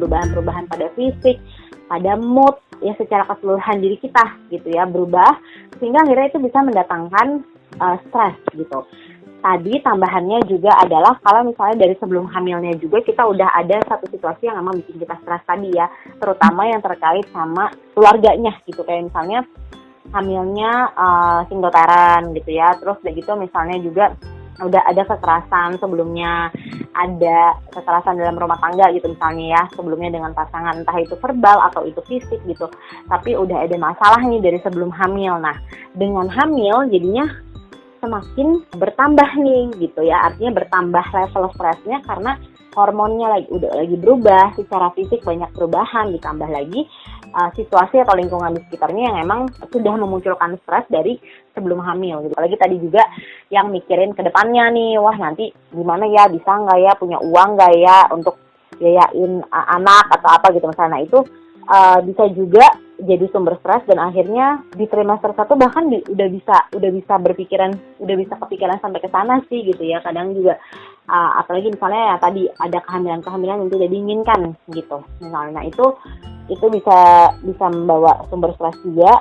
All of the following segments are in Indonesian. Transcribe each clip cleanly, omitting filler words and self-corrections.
perubahan-perubahan pada fisik, pada mood, ya secara keseluruhan diri kita gitu ya, berubah sehingga akhirnya itu bisa mendatangkan stres gitu. Tadi tambahannya juga adalah kalau misalnya dari sebelum hamilnya juga kita udah ada satu situasi yang memang bikin kita stres tadi ya, terutama yang terkait sama keluarganya gitu, kayak misalnya hamilnya single parent gitu ya, terus udah gitu misalnya juga udah ada kekerasan sebelumnya, ada kekerasan dalam rumah tangga gitu misalnya ya, sebelumnya dengan pasangan, entah itu verbal atau itu fisik gitu, tapi udah ada masalah nih dari sebelum hamil. Nah, dengan hamil jadinya semakin bertambah nih gitu ya, artinya bertambah level stresnya karena hormonnya lagi berubah, secara fisik banyak perubahan, ditambah lagi situasi atau lingkungan di sekitarnya yang emang sudah memunculkan stres dari sebelum hamil gitu. Apalagi tadi juga yang mikirin ke depannya nih, wah nanti gimana ya, bisa nggak ya, punya uang nggak ya untuk biayain anak atau apa gitu misalnya. Nah itu bisa juga jadi sumber stres dan akhirnya di trimester 1 bahkan udah bisa kepikiran sampai ke sana sih gitu ya. Kadang juga apalagi misalnya ya tadi ada kehamilan yang tidak diinginkan gitu misalnya. Nah itu bisa membawa sumber stres juga.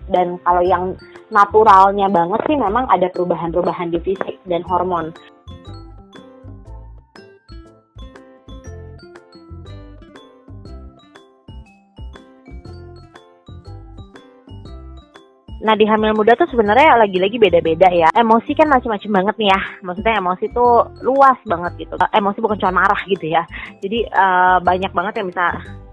Dan kalau yang naturalnya banget sih memang ada perubahan-perubahan di fisik dan hormon. Nah di hamil muda tuh sebenarnya lagi-lagi beda-beda ya. Emosi kan macam-macam banget nih ya. Maksudnya emosi tuh luas banget gitu. Emosi bukan cuma marah gitu ya. Jadi banyak banget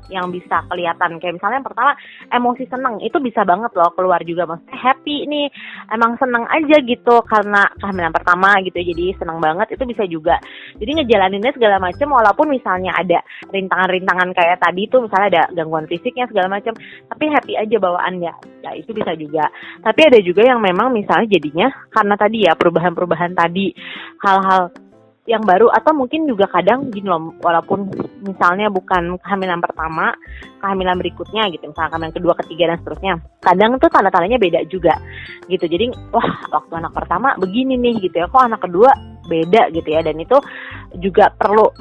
yang bisa kelihatan. Kayak misalnya yang pertama emosi seneng, itu bisa banget loh keluar juga. Maksudnya happy nih, emang seneng aja gitu karena kehamilan pertama gitu, jadi seneng banget, itu bisa juga. Jadi ngejalaninnya segala macam, walaupun misalnya ada rintangan-rintangan kayak tadi tuh, misalnya ada gangguan fisiknya segala macam, tapi happy aja bawaannya, ya itu bisa juga. Tapi ada juga yang memang misalnya jadinya karena tadi ya perubahan-perubahan tadi, hal-hal yang baru, atau mungkin juga kadang gini loh, walaupun misalnya bukan kehamilan pertama, kehamilan berikutnya gitu, misalnya kehamilan kedua, ketiga dan seterusnya, kadang tuh tanda-tandanya beda juga gitu. Jadi wah waktu anak pertama begini nih gitu ya, kok anak kedua beda gitu ya, dan itu juga perlu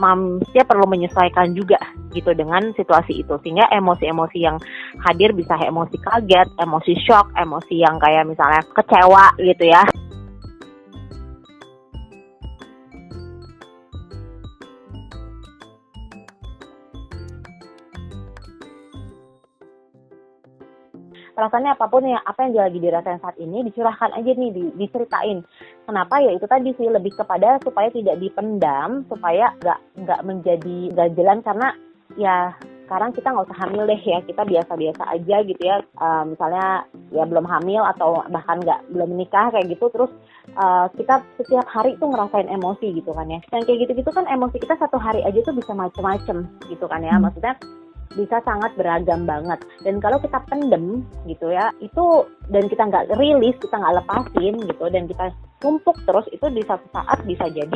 menyesuaikan juga gitu dengan situasi itu, sehingga emosi-emosi yang hadir bisa emosi kaget, emosi shock, emosi yang kayak misalnya kecewa gitu ya. Perasaannya apapun ya, apa yang lagi dirasain saat ini dicurahkan aja nih, diceritain. Kenapa ya itu tadi sih, lebih kepada supaya tidak dipendam, supaya nggak menjadi ganjelan, karena ya sekarang kita nggak usah hamil deh ya, kita biasa-biasa aja gitu ya. Misalnya ya belum hamil atau bahkan belum menikah kayak gitu, terus kita setiap hari tuh ngerasain emosi gitu kan ya. Dan kayak gitu-gitu kan emosi kita satu hari aja tuh bisa macem-macem gitu kan ya, maksudnya bisa sangat beragam banget. Dan kalau kita pendem gitu ya, itu dan kita nggak rilis, kita nggak lepasin gitu, dan kita tumpuk terus, itu di satu saat bisa jadi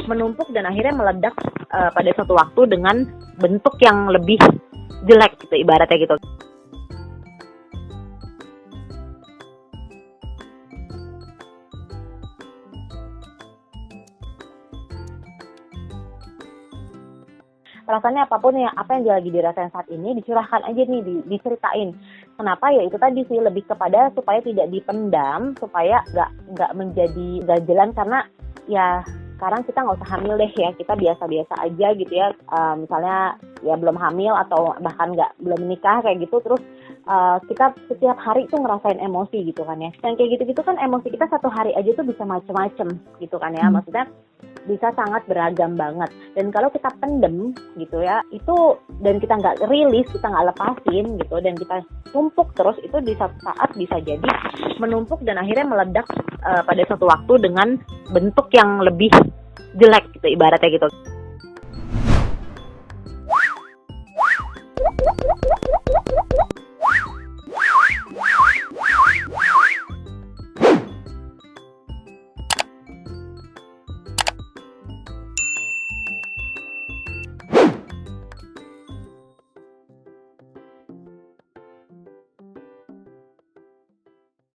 menumpuk dan akhirnya meledak pada suatu waktu dengan bentuk yang lebih jelek gitu ibaratnya gitu. Perasaannya apapun ya, apa yang lagi dirasain saat ini dicurahkan aja nih, diceritain. Kenapa ya itu tadi sih, lebih kepada supaya tidak dipendam, supaya nggak menjadi ganjelan, karena ya sekarang kita nggak usah hamil deh ya, kita biasa-biasa aja gitu ya. Misalnya ya belum hamil atau bahkan belum menikah kayak gitu, terus kita setiap hari tuh ngerasain emosi gitu kan ya. Dan kayak gitu-gitu kan emosi kita satu hari aja tuh bisa macem-macem gitu kan ya, maksudnya bisa sangat beragam banget. Dan kalau kita pendem gitu ya, itu dan kita nggak rilis, kita nggak lepasin gitu, dan kita tumpuk terus, itu di satu saat bisa jadi menumpuk dan akhirnya meledak pada suatu waktu dengan bentuk yang lebih jelek gitu ibaratnya gitu.